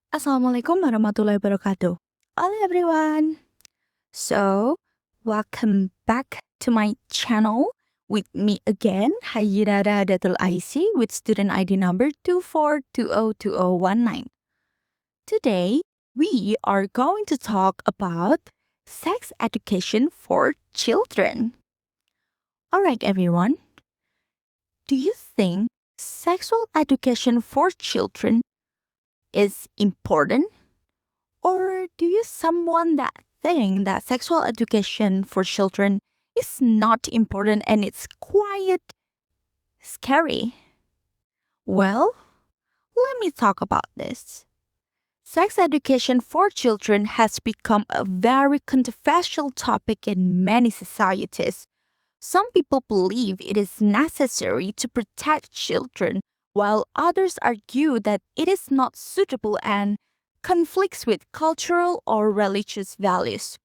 Assalamualaikum warahmatullahi wabarakatuh. Hello everyone. So, welcome back to my channel with me again, Khayyira R Aisyi with student ID number 24202019. Today, we are going to talk about sex education for children. Alright everyone, do you think sexual education for children is important? Or do you someone that think that sexual education for children is not important and it's quite scary? Well, let me talk about this. Sex education for children has become a very controversial topic in many societies. Some people believe it is necessary to protect children, while others argue that it is not suitable and conflicts with cultural or religious values.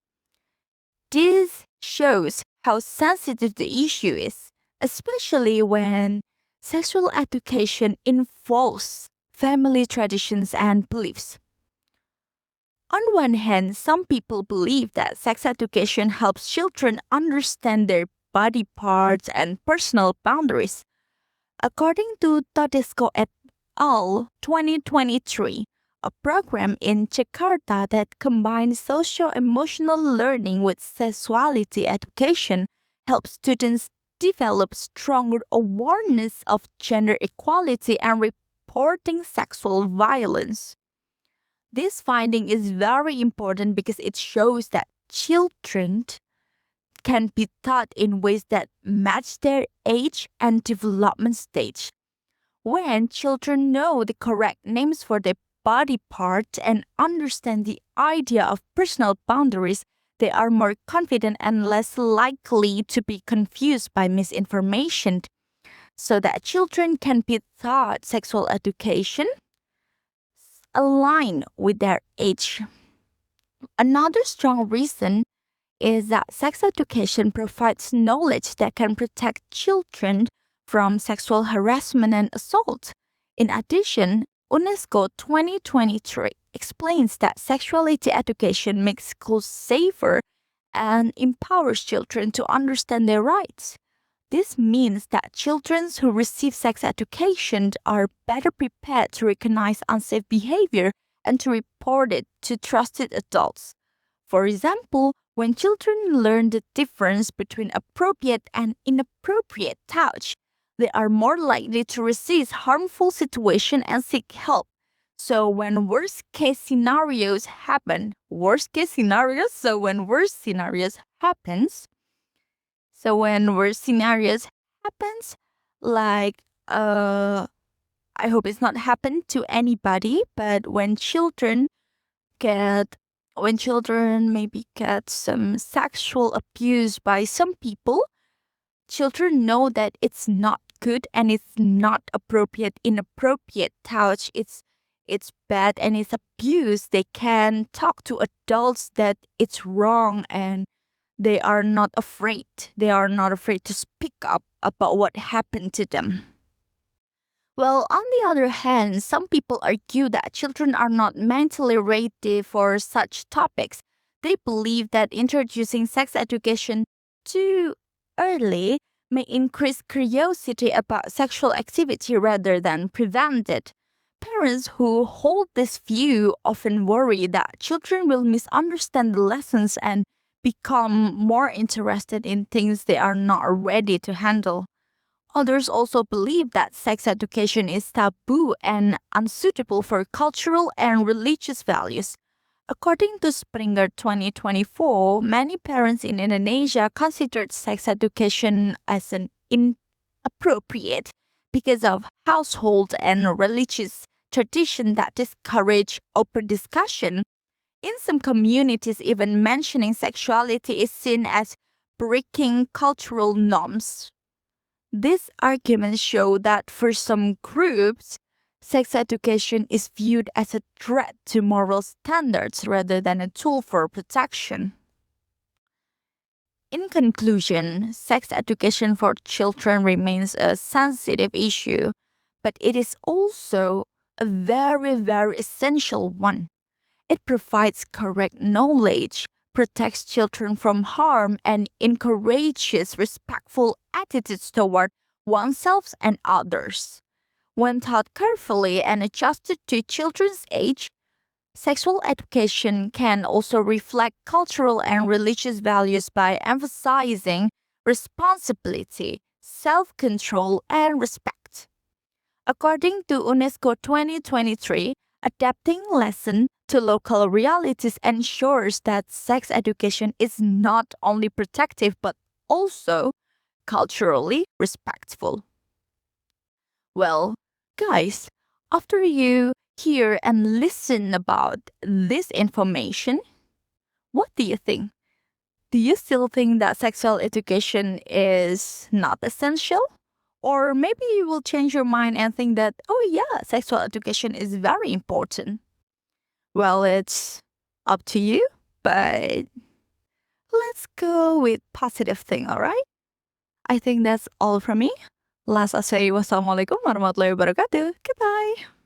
This shows how sensitive the issue is, especially when sexual education involves family traditions and beliefs. On one hand, some people believe that sex education helps children understand their body parts and personal boundaries. According to Todesco et al. 2023, a program in Jakarta that combines socio-emotional learning with sexuality education helps students develop stronger awareness of gender equality and reporting sexual violence. This finding is very important because it shows that children can be taught in ways that match their age and development stage. When children know the correct names for their body parts and understand the idea of personal boundaries, they are more confident and less likely to be confused by misinformation. So that children can be taught sexual education align with their age. Another strong reason is that sex education provides knowledge that can protect children from sexual harassment and assault. In addition, UNESCO 2023 explains that sexuality education makes schools safer and empowers children to understand their rights. This means that children who receive sex education are better prepared to recognize unsafe behavior and to report it to trusted adults. For example, when children learn the difference between appropriate and inappropriate touch, they are more likely to resist harmful situations and seek help. So when worst case scenarios happen, like I hope it's not happened to anybody, but get when children maybe get some sexual abuse by some people, children know that it's not good and it's not appropriate, inappropriate touch. It's bad and it's abuse. They can talk to adults that it's wrong and they are not afraid. They are not afraid to speak up about what happened to them. Well, on the other hand, some people argue that children are not mentally ready for such topics. They believe that introducing sex education too early may increase curiosity about sexual activity rather than prevent it. Parents who hold this view often worry that children will misunderstand the lessons and become more interested in things they are not ready to handle. Others also believe that sex education is taboo and unsuitable for cultural and religious values. According to Springer 2024, many parents in Indonesia considered sex education as an inappropriate because of household and religious tradition that discourage open discussion. In some communities, even mentioning sexuality is seen as breaking cultural norms. These arguments show that for some groups, sex education is viewed as a threat to moral standards rather than a tool for protection. In conclusion, sex education for children remains a sensitive issue, but it is also a very, very essential one. It provides correct knowledge, protects children from harm, and encourages respectful attitudes toward oneself and others. When taught carefully and adjusted to children's age, sexual education can also reflect cultural and religious values by emphasizing responsibility, self control, and respect. According to UNESCO 2023, adapting lesson to local realities ensures that sex education is not only protective but also culturally respectful. Well, guys, after you hear and listen about this information, what do you think? Do you still think that sexual education is not essential? Or maybe you will change your mind and think that, oh yeah, sexual education is very important. Well, it's up to you, but let's go with positive thing, all right? I think that's all from me. Last I say wassalamualaikum warahmatullahi wabarakatuh. Goodbye.